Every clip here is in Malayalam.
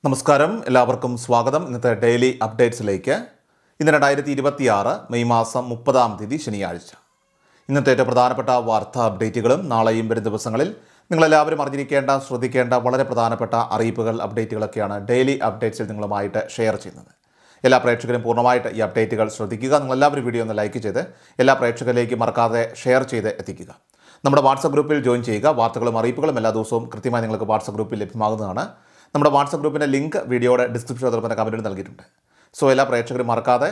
നമസ്കാരം, എല്ലാവർക്കും സ്വാഗതം. ഇന്നത്തെ ഡെയിലി അപ്ഡേറ്റ്സിലേക്ക്. ഇന്ന് 2026 മെയ് മാസം 30 ശനിയാഴ്ച. ഇന്നത്തെ ഏറ്റവും പ്രധാനപ്പെട്ട വാർത്താ അപ്ഡേറ്റുകളും നാളെയും വരും ദിവസങ്ങളിൽ നിങ്ങളെല്ലാവരും അറിഞ്ഞിരിക്കേണ്ട, ശ്രദ്ധിക്കേണ്ട വളരെ പ്രധാനപ്പെട്ട അറിയിപ്പുകൾ, അപ്ഡേറ്റുകളൊക്കെയാണ് ഡെയിലി അപ്ഡേറ്റ്സിൽ നിങ്ങളുമായിട്ട് ഷെയർ ചെയ്യുന്നത്. എല്ലാ പ്രേക്ഷകരും പൂർണ്ണമായിട്ട് ഈ അപ്ഡേറ്റുകൾ ശ്രദ്ധിക്കുക. നിങ്ങളെല്ലാവരും വീഡിയോ ഒന്ന് ലൈക്ക് ചെയ്ത് എല്ലാ പ്രേക്ഷകരിലേക്കും മറക്കാതെ ഷെയർ ചെയ്ത് എത്തിക്കുക. നമ്മുടെ വാട്സപ്പ് ഗ്രൂപ്പിൽ ജോയിൻ ചെയ്യുക. വാർത്തകളും അറിയിപ്പുകളും എല്ലാ ദിവസവും കൃത്യമായി നിങ്ങൾക്ക് വാട്സപ്പ് ഗ്രൂപ്പിൽ ലഭ്യമാകുന്നതാണ്. നമ്മുടെ വാട്സപ്പ് ഗ്രൂപ്പിൻ്റെ ലിങ്ക് വീഡിയോയുടെ ഡിസ്ക്രിപ്ഷൻ അതുപോലെ കമൻറ്റിൽ നൽകിയിട്ടുണ്ട്. സോ എല്ലാ പ്രേക്ഷകരും മറക്കാതെ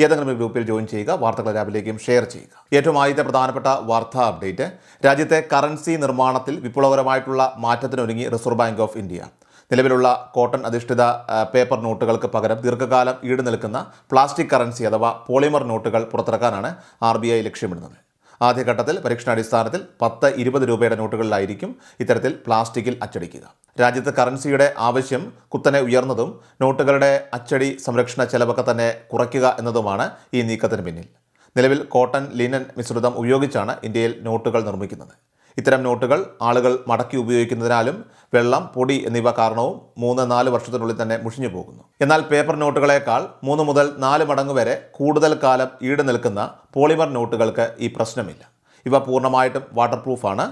ഏതെങ്കിലും ഒരു ഗ്രൂപ്പിൽ ജോയിൻ ചെയ്യുക. വാർത്തകൾ എല്ലാവരിലേക്കും ഷെയർ ചെയ്യുക. ഏറ്റവും ആദ്യത്തെ പ്രധാനപ്പെട്ട വാർത്താ അപ്ഡേറ്റ്, രാജ്യത്തെ കറൻസി നിർമ്മാണത്തിൽ വിപ്ലവകരമായിട്ടുള്ള മാറ്റത്തിനൊരുങ്ങി റിസർവ് ബാങ്ക് ഓഫ് ഇന്ത്യ. നിലവിലുള്ള കോട്ടൺ അധിഷ്ഠിത പേപ്പർ നോട്ടുകൾക്ക് പകരം ദീർഘകാലം ഈട് നിൽക്കുന്ന പ്ലാസ്റ്റിക് കറൻസി അഥവാ പോളിമർ നോട്ടുകൾ പുറത്തിറക്കാനാണ് RBI ലക്ഷ്യമിടുന്നത്. ആദ്യഘട്ടത്തിൽ പരീക്ഷണാടിസ്ഥാനത്തിൽ 10-20 രൂപയുടെ നോട്ടുകളിലായിരിക്കും ഇത്തരത്തിൽ പ്ലാസ്റ്റിക്കിൽ അച്ചടിക്കുക. രാജ്യത്ത് കറൻസിയുടെ ആവശ്യം കുത്തനെ ഉയർന്നതും നോട്ടുകളുടെ അച്ചടി സംരക്ഷണ ചെലവൊക്കെ തന്നെ കുറയ്ക്കുക എന്നതുമാണ് ഈ നീക്കത്തിന് പിന്നിൽ. നിലവിൽ കോട്ടൺ, ലിനൻ മിശ്രിതം ഉപയോഗിച്ചാണ് ഇന്ത്യയിൽ നോട്ടുകൾ നിർമ്മിക്കുന്നത്. ഇത്തരം നോട്ടുകൾ ആളുകൾ മടക്കി ഉപയോഗിക്കുന്നതിനാലും വെള്ളം, പൊടി എന്നിവ കാരണവും 3-4 വർഷത്തിനുള്ളിൽ തന്നെ മുഷിഞ്ഞു പോകുന്നു. എന്നാൽ പേപ്പർ നോട്ടുകളേക്കാൾ 3 മുതൽ 4 മടങ്ങ് വരെ കൂടുതൽ കാലം ഈട് നിൽക്കുന്ന പോളിമർ നോട്ടുകൾക്ക് ഈ പ്രശ്നമില്ല. ഇവ പൂർണ്ണമായിട്ടും വാട്ടർ പ്രൂഫാണ്.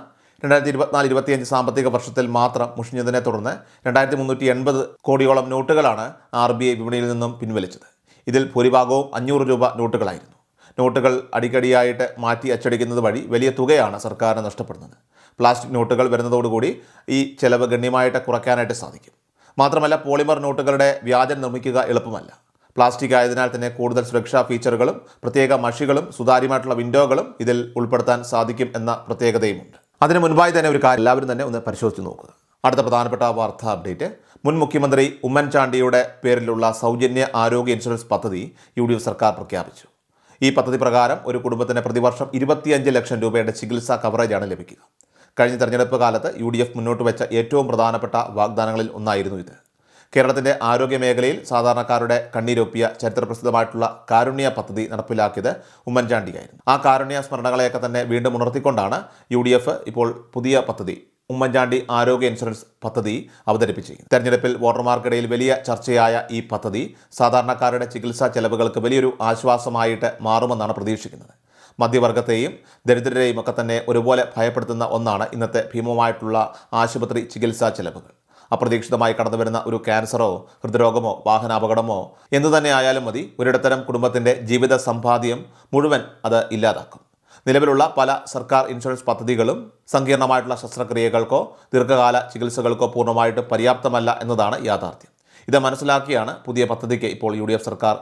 2024-25 സാമ്പത്തിക വർഷത്തിൽ മാത്രം മുഷിഞ്ഞതിനെ തുടർന്ന് 2380 കോടിയോളം നോട്ടുകളാണ് RBI വിപണിയിൽ നിന്നും പിൻവലിച്ചത്. ഇതിൽ ഭൂരിഭാഗവും 500 രൂപ നോട്ടുകളായിരുന്നു. നോട്ടുകൾ അടിക്കടിയായിട്ട് മാറ്റി അച്ചടിക്കുന്നത് വഴി വലിയ തുകയാണ് സർക്കാരിന് നഷ്ടപ്പെടുന്നത്. പ്ലാസ്റ്റിക് നോട്ടുകൾ വരുന്നതോടുകൂടി ഈ ചെലവ് ഗണ്യമായിട്ട് കുറയ്ക്കാനായിട്ട് സാധിക്കും. മാത്രമല്ല, പോളിമർ നോട്ടുകളുടെ വ്യാജം നിർമ്മിക്കുക എളുപ്പമല്ല. പ്ലാസ്റ്റിക് ആയതിനാൽ തന്നെ കൂടുതൽ സുരക്ഷാ ഫീച്ചറുകളും പ്രത്യേക മഷികളും സുതാര്യമായിട്ടുള്ള വിൻഡോകളും ഇതിൽ ഉൾപ്പെടുത്താൻ സാധിക്കും എന്ന പ്രത്യേകതയുമുണ്ട്. അതിന് മുൻപായി തന്നെ ഒരു കാര്യം എല്ലാവരും തന്നെ ഒന്ന് പരിശോധിച്ച് നോക്കുക. അടുത്ത പ്രധാനപ്പെട്ട വാർത്താ അപ്ഡേറ്റ്, മുൻ മുഖ്യമന്ത്രി ഉമ്മൻചാണ്ടിയുടെ പേരിലുള്ള സൗജന്യ ആരോഗ്യ ഇൻഷുറൻസ് പദ്ധതി UDF സർക്കാർ പ്രഖ്യാപിച്ചു. ഈ പദ്ധതി പ്രകാരം ഒരു കുടുംബത്തിന് പ്രതിവർഷം 25 ലക്ഷം രൂപയുടെ ചികിത്സാ കവറേജാണ് ലഭിക്കുക. കഴിഞ്ഞ തെരഞ്ഞെടുപ്പ് കാലത്ത് UDF മുന്നോട്ട് വെച്ച ഏറ്റവും പ്രധാനപ്പെട്ട വാഗ്ദാനങ്ങളിൽ ഒന്നായിരുന്നു ഇത്. കേരളത്തിൻ്റെ ആരോഗ്യ മേഖലയിൽ സാധാരണക്കാരുടെ കണ്ണീരൊപ്പിയ ചരിത്രപ്രസിദ്ധമായിട്ടുള്ള കാരുണ്യ പദ്ധതി നടപ്പിലാക്കിയത് ഉമ്മൻചാണ്ടിയായിരുന്നു. ആ കാരുണ്യ സ്മരണകളെയൊക്കെ തന്നെ വീണ്ടും ഉണർത്തിക്കൊണ്ടാണ് UDF ഇപ്പോൾ പുതിയ പദ്ധതി, ഉമ്മൻചാണ്ടി ആരോഗ്യ ഇൻഷുറൻസ് പദ്ധതി അവതരിപ്പിച്ചിരിക്കുന്നത്. തെരഞ്ഞെടുപ്പിൽ വോട്ടർമാർക്കിടയിൽ വലിയ ചർച്ചയായ ഈ പദ്ധതി സാധാരണക്കാരുടെ ചികിത്സാ ചെലവുകൾക്ക് വലിയൊരു ആശ്വാസമായിട്ട് മാറുമെന്നാണ് പ്രതീക്ഷിക്കുന്നത്. മധ്യവർഗത്തെയും ദരിദ്രരെയും ഒക്കെ തന്നെ ഒരുപോലെ ഭയപ്പെടുത്തുന്ന ഒന്നാണ് ഇന്നത്തെ ഭീമമായിട്ടുള്ള ആശുപത്രി ചികിത്സാ ചെലവുകൾ. അപ്രതീക്ഷിതമായി കടന്നു വരുന്ന ഒരു ക്യാൻസറോ ഹൃദ്രോഗമോ വാഹനാപകടമോ എന്തു തന്നെ ആയാലും മതി, ഒരിടത്തരം കുടുംബത്തിൻ്റെ ജീവിത സമ്പാദ്യം മുഴുവൻ അത് ഇല്ലാതാക്കും. നിലവിലുള്ള പല സർക്കാർ ഇൻഷുറൻസ് പദ്ധതികളും സങ്കീർണമായിട്ടുള്ള ശസ്ത്രക്രിയകൾക്കോ ദീർഘകാല ചികിത്സകൾക്കോ പൂർണ്ണമായിട്ട് പര്യാപ്തമല്ല എന്നതാണ് യാഥാർത്ഥ്യം. ഇത് മനസ്സിലാക്കിയാണ് പുതിയ പദ്ധതിക്ക് ഇപ്പോൾ UDF സർക്കാർ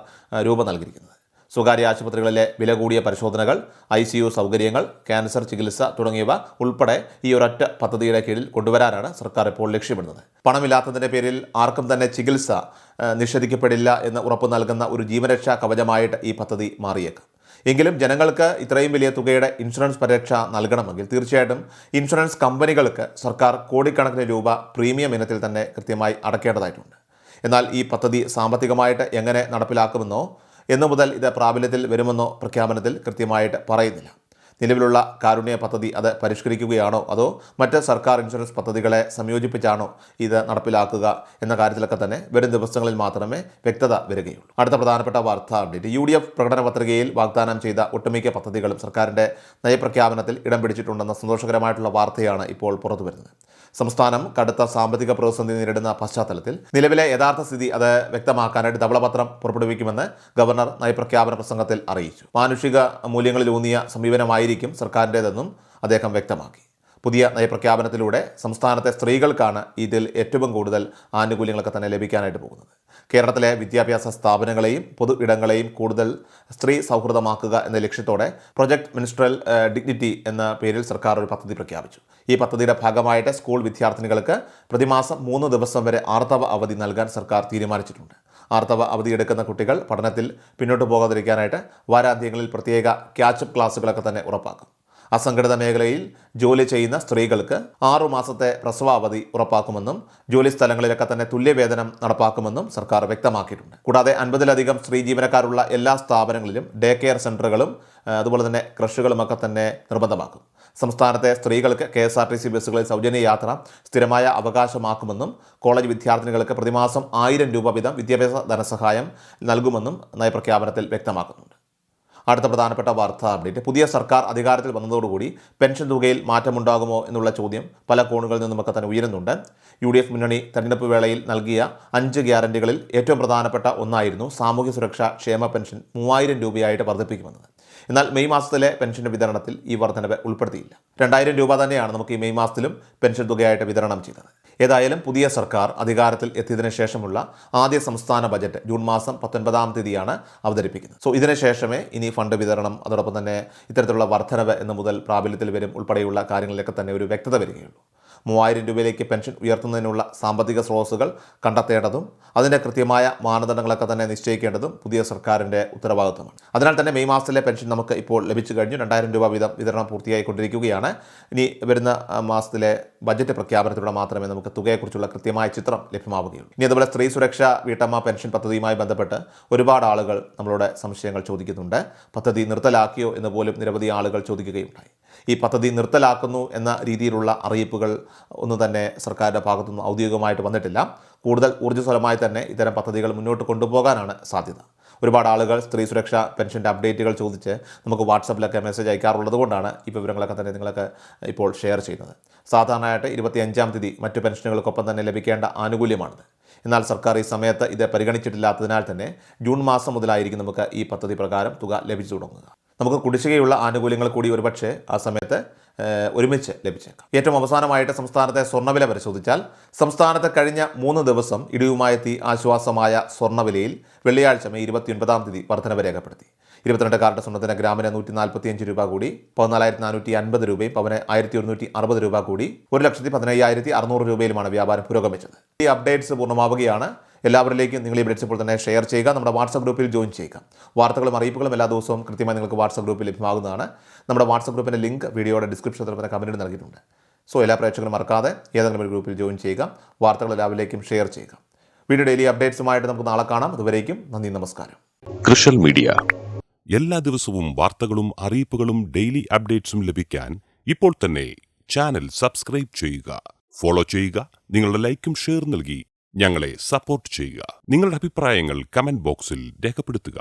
രൂപം നൽകിയിരിക്കുന്നത്. സ്വകാര്യ ആശുപത്രികളിലെ വില കൂടിയ പരിശോധനകൾ, ICU സൗകര്യങ്ങൾ, ക്യാൻസർ ചികിത്സ തുടങ്ങിയവ ഉൾപ്പെടെ ഈ ഒരൊറ്റ പദ്ധതിയുടെ കീഴിൽ കൊണ്ടുവരാനാണ് സർക്കാർ ഇപ്പോൾ ലക്ഷ്യമിടുന്നത്. പണമില്ലാത്തതിൻ്റെ പേരിൽ ആർക്കും തന്നെ ചികിത്സ നിഷേധിക്കപ്പെടില്ല എന്ന് ഉറപ്പ് നൽകുന്ന ഒരു ജീവരക്ഷാ കവചമായിട്ട് ഈ പദ്ധതി മാറിയേക്കാം. എങ്കിലും ജനങ്ങൾക്ക് ഇത്രയും വലിയ തുകയുടെ ഇൻഷുറൻസ് പരിരക്ഷ നൽകണമെങ്കിൽ തീർച്ചയായിട്ടും ഇൻഷുറൻസ് കമ്പനികൾക്ക് സർക്കാർ കോടിക്കണക്കിന് രൂപ പ്രീമിയം ഇനത്തിൽ തന്നെ കൃത്യമായി അടയ്ക്കേണ്ടതായിട്ടുണ്ട്. എന്നാൽ ഈ പദ്ധതി സാമ്പത്തികമായിട്ട് എങ്ങനെ നടപ്പിലാക്കുമെന്നോ എന്നു മുതൽ ഇത് പ്രാബല്യത്തിൽ വരുമെന്നോ പ്രഖ്യാപനത്തിൽ കൃത്യമായിട്ട് പറയുന്നില്ല. നിലവിലുള്ള കാരുണ്യ പദ്ധതി അത് പരിഷ്കരിക്കുകയാണോ അതോ മറ്റ് സർക്കാർ ഇൻഷുറൻസ് പദ്ധതികളെ സംയോജിപ്പിച്ചാണോ ഇത് നടപ്പിലാക്കുക എന്ന കാര്യത്തിലൊക്കെ തന്നെ വരും ദിവസങ്ങളിൽ മാത്രമേ വ്യക്തത വരികയുള്ളൂ. അടുത്ത പ്രധാനപ്പെട്ട വാർത്താ അപ്ഡേറ്റ്, UDF പ്രകടന പത്രികയിൽ വാഗ്ദാനം ചെയ്ത ഒട്ടുമിക്ക പദ്ധതികളും സർക്കാരിൻ്റെ നയപ്രഖ്യാപനത്തിൽ ഇടം പിടിച്ചിട്ടുണ്ടെന്ന സന്തോഷകരമായിട്ടുള്ള വാർത്തയാണ് ഇപ്പോൾ പുറത്തു വരുന്നത്. സംസ്ഥാനം കടുത്ത സാമ്പത്തിക പ്രതിസന്ധി നേരിടുന്ന പശ്ചാത്തലത്തിൽ നിലവിലെ യഥാർത്ഥ സ്ഥിതി അത് വ്യക്തമാക്കാനായിട്ട് ധവളപത്രം പുറപ്പെടുവിക്കുമെന്ന് ഗവർണർ നയപ്രഖ്യാപന പ്രസംഗത്തിൽ അറിയിച്ചു. മാനുഷിക മൂല്യങ്ങളിലൂന്നിയ സമീപനമായിരിക്കും സർക്കാരിൻ്റേതെന്നും അദ്ദേഹം വ്യക്തമാക്കി. പുതിയ നയപ്രഖ്യാപനത്തിലൂടെ സംസ്ഥാനത്തെ സ്ത്രീകൾക്കാണ് ഇതിൽ ഏറ്റവും കൂടുതൽ ആനുകൂല്യങ്ങളൊക്കെ തന്നെ ലഭിക്കാനായിട്ട് പോകുന്നത്. കേരളത്തിലെ വിദ്യാഭ്യാസ സ്ഥാപനങ്ങളെയും പൊതു ഇടങ്ങളെയും കൂടുതൽ സ്ത്രീ സൗഹൃദമാക്കുക എന്ന ലക്ഷ്യത്തോടെ പ്രൊജക്ട് മിനിസ്ട്രൽ ഡിഗ്നിറ്റി എന്ന പേരിൽ സർക്കാർ ഒരു പദ്ധതി പ്രഖ്യാപിച്ചു. ഈ പദ്ധതിയുടെ ഭാഗമായിട്ട് സ്കൂൾ വിദ്യാർത്ഥിനികൾക്ക് പ്രതിമാസം 3 ദിവസം വരെ ആർത്തവ അവധി നൽകാൻ സർക്കാർ തീരുമാനിച്ചിട്ടുണ്ട്. ആർത്തവ അവധി എടുക്കുന്ന കുട്ടികൾ പഠനത്തിൽ പിന്നോട്ട് പോകാതിരിക്കാനായിട്ട് വാരാന്ത്യങ്ങളിൽ പ്രത്യേക ക്യാച്ചപ്പ് ക്ലാസ്സുകളൊക്കെ തന്നെ ഉറപ്പാക്കും. അസംഘടിത മേഖലയിൽ ജോലി ചെയ്യുന്ന സ്ത്രീകൾക്ക് 6 മാസത്തെ പ്രസവാവധി ഉറപ്പാക്കുമെന്നും ജോലി സ്ഥലങ്ങളിലൊക്കെ തന്നെ തുല്യവേതനം നടപ്പാക്കുമെന്നും സർക്കാർ വ്യക്തമാക്കിയിട്ടുണ്ട്. കൂടാതെ 50-ലധികം സ്ത്രീ ജീവനക്കാരുള്ള എല്ലാ സ്ഥാപനങ്ങളിലും ഡേ കെയർ സെൻ്ററുകളും അതുപോലെ തന്നെ ക്രഷുകളുമൊക്കെ തന്നെ നിർബന്ധമാക്കും. സംസ്ഥാനത്തെ സ്ത്രീകൾക്ക് KSRTC ബസ്സുകളിൽ സൗജന്യ യാത്ര സ്ഥിരമായ അവകാശമാക്കുമെന്നും കോളേജ് വിദ്യാർത്ഥിനികൾക്ക് പ്രതിമാസം 1000 രൂപ വീതം വിദ്യാഭ്യാസ ധനസഹായം നൽകുമെന്നും നയപ്രഖ്യാപനത്തിൽ വ്യക്തമാക്കുന്നുണ്ട്. അടുത്ത പ്രധാനപ്പെട്ട വാർത്താ അപ്ഡേറ്റ്. പുതിയ സർക്കാർ അധികാരത്തിൽ വന്നതോടുകൂടി പെൻഷൻ തുകയിൽ മാറ്റമുണ്ടാകുമോ എന്നുള്ള ചോദ്യം പല കോണുകളിൽ നിന്നുമൊക്കെ തന്നെ ഉയരുന്നുണ്ട്. UDF മുന്നണി തെരഞ്ഞെടുപ്പ് വേളയിൽ നൽകിയ 5 ഗ്യാരണ്ടികളിൽ ഏറ്റവും പ്രധാനപ്പെട്ട ഒന്നായിരുന്നു സാമൂഹ്യ സുരക്ഷാ ക്ഷേമ പെൻഷൻ 3000 രൂപയായിട്ട് വർദ്ധിപ്പിക്കുമെന്നത്. എന്നാൽ മെയ് മാസത്തിലെ പെൻഷൻ്റെ വിതരണത്തിൽ ഈ വർധനവ് ഉൾപ്പെടുത്തിയില്ല. 2000 രൂപ തന്നെയാണ് നമുക്ക് ഈ മെയ് മാസത്തിലും പെൻഷൻ തുകയായിട്ട് വിതരണം ചെയ്തത്. ഏതായാലും പുതിയ സർക്കാർ അധികാരത്തിൽ എത്തിയതിനു ശേഷമുള്ള ആദ്യ സംസ്ഥാന ബജറ്റ് ജൂൺ മാസം 19-ാം തീയതിയാണ് അവതരിപ്പിക്കുന്നത്. ഇതിനു ശേഷമേ ഇനി ഫണ്ട് വിതരണം, അതോടൊപ്പം തന്നെ ഇത്തരത്തിലുള്ള വർധനവ് എന്ന് മുതൽ പ്രാബല്യത്തിൽ വരും ഉൾപ്പെടെയുള്ള കാര്യങ്ങളിലൊക്കെ തന്നെ ഒരു വ്യക്തത വരികയുള്ളൂ. 3000 രൂപയിലേക്ക് പെൻഷൻ ഉയർത്തുന്നതിനുള്ള സാമ്പത്തിക സ്രോതസ്സുകൾ കണ്ടെത്തേണ്ടതും അതിൻ്റെ കൃത്യമായ മാനദണ്ഡങ്ങളൊക്കെ തന്നെ നിശ്ചയിക്കേണ്ടതും പുതിയ സർക്കാരിൻ്റെ ഉത്തരവാദിത്വമാണ്. അതിനാൽ തന്നെ മെയ് മാസത്തിലെ പെൻഷൻ നമുക്ക് ഇപ്പോൾ ലഭിച്ചു കഴിഞ്ഞു. 2000 രൂപ വീതം വിതരണം പൂർത്തിയായിക്കൊണ്ടിരിക്കുകയാണ്. ഇനി വരുന്ന മാസത്തിലെ ബജറ്റ് പ്രഖ്യാപനത്തിലൂടെ മാത്രമേ നമുക്ക് തുകയെക്കുറിച്ചുള്ള കൃത്യമായ ചിത്രം ലഭ്യമാവുകയുള്ളൂ. ഇനി അതുപോലെ സ്ത്രീ സുരക്ഷാ വീട്ടമ്മ പെൻഷൻ പദ്ധതിയുമായി ബന്ധപ്പെട്ട് ഒരുപാട് ആളുകൾ നമ്മളോട് സംശയങ്ങൾ ചോദിക്കുന്നുണ്ട്. പദ്ധതി നിർത്തലാക്കിയോ എന്ന് പോലും നിരവധി ആളുകൾ ചോദിക്കുകയുണ്ടായി. ഈ പദ്ധതി നിർത്തലാക്കുന്നു എന്ന രീതിയിലുള്ള അറിയിപ്പുകൾ ഒന്നും തന്നെ സർക്കാരിൻ്റെ ഭാഗത്തുനിന്ന് ഔദ്യോഗികമായിട്ട് വന്നിട്ടില്ല. കൂടുതൽ ഊർജ്ജസ്വലമായി തന്നെ ഇത്തരം പദ്ധതികൾ മുന്നോട്ട് കൊണ്ടുപോകാനാണ് സാധ്യത. ഒരുപാട് ആളുകൾ സ്ത്രീ സുരക്ഷാ പെൻഷൻ്റെ അപ്ഡേറ്റുകൾ ചോദിച്ച് നമുക്ക് വാട്സപ്പിലൊക്കെ മെസ്സേജ് അയക്കാറുള്ളത് കൊണ്ടാണ് ഈ വിവരങ്ങളൊക്കെ തന്നെ നിങ്ങൾക്ക് ഇപ്പോൾ ഷെയർ ചെയ്യുന്നത്. സാധാരണയായിട്ട് 25-ാം തീയതി മറ്റു പെൻഷനുകൾക്കൊപ്പം തന്നെ ലഭിക്കേണ്ട ആനുകൂല്യമാണിത്. എന്നാൽ സർക്കാർ ഈ സമയത്ത് ഇത് പരിഗണിച്ചിട്ടില്ലാത്തതിനാൽ തന്നെ ജൂൺ മാസം മുതലായിരിക്കും നമുക്ക് ഈ പദ്ധതി പ്രകാരം തുക ലഭിച്ചു തുടങ്ങുക. നമുക്ക് കുടിശ്ശികയുള്ള ആനുകൂല്യങ്ങൾ കൂടി ഒരുപക്ഷെ ആ സമയത്ത് ഒരുമിച്ച് ലഭിച്ചേക്കാം. ഏറ്റവും അവസാനമായിട്ട് സംസ്ഥാനത്തെ സ്വർണ്ണവില പരിശോധിച്ചാൽ സംസ്ഥാനത്ത് കഴിഞ്ഞ 3 ദിവസം ഇടിവുമായെത്തി ആശ്വാസമായ സ്വർണ്ണവിലയിൽ വെള്ളിയാഴ്ച മെയ് 29-ാം തീയതി വർധനവ് രേഖപ്പെടുത്തി. 22 കാരറ്റ് സ്വർണ്ണത്തിന് ഗ്രാമിന് 145 രൂപ കൂടി 14,450 രൂപയും പവന് 1,160 രൂപ കൂടി 1,15,600 രൂപയിലുമാണ് വ്യാപാരം പുരോഗമിച്ചത്. ഈ അപ്ഡേറ്റ്സ് പൂർണ്ണമാവുകയാണ്. എല്ലാവരിലേക്കും നിങ്ങൾ ഈ അപ്ഡേറ്റ്സ് ഇപ്പോൾ തന്നെ ഷെയർ ചെയ്യുക. നമ്മുടെ വാട്സപ്പ് ഗ്രൂപ്പിൽ ജോയിൻ ചെയ്യുക. വാർത്തകളും അറിയിപ്പുകളും എല്ലാ ദിവസവും കൃത്യമായി നിങ്ങൾക്ക് വാട്സപ്പ് ഗ്രൂപ്പിൽ ലഭ്യമാകുന്നതാണ്. നമ്മുടെ വാട്സപ്പ് ഗ്രൂപ്പിൻ്റെ ലിങ്ക് വീഡിയോയുടെ ഡിസ്ക്രിപ്ഷനിൽ തന്നെ കമൻറ്റിൽ നൽകിയിട്ടുണ്ട്. എല്ലാ പ്രേക്ഷകരും മറക്കാതെ ഏതെങ്കിലും ഒരു ഗ്രൂപ്പിൽ ജോയിൻ ചെയ്യുക. വാർത്തകൾ എല്ലാവരിലേക്കും ഷെയർ ചെയ്യുക. വീഡിയോ ഡെയിലി അപ്ഡേറ്റ്സുമായിട്ട് നമുക്ക് നാളെ കാണാം. അതുവരേക്കും നന്ദി, നമസ്കാരം. കൃഷൽ മീഡിയ എല്ലാ ദിവസവും വാർത്തകളും അറിയിപ്പുകളും ഡെയിലി അപ്ഡേറ്റ്സും ലഭിക്കാൻ ഇപ്പോൾ തന്നെ ചാനൽ സബ്സ്ക്രൈബ് ചെയ്യുക, ഫോളോ ചെയ്യുക. നിങ്ങളുടെ ലൈക്കും ഷെയർ നൽകി ഞങ്ങളെ സപ്പോർട്ട് ചെയ്യുക. നിങ്ങളുടെ അഭിപ്രായങ്ങൾ കമന്റ് ബോക്സിൽ രേഖപ്പെടുത്തുക.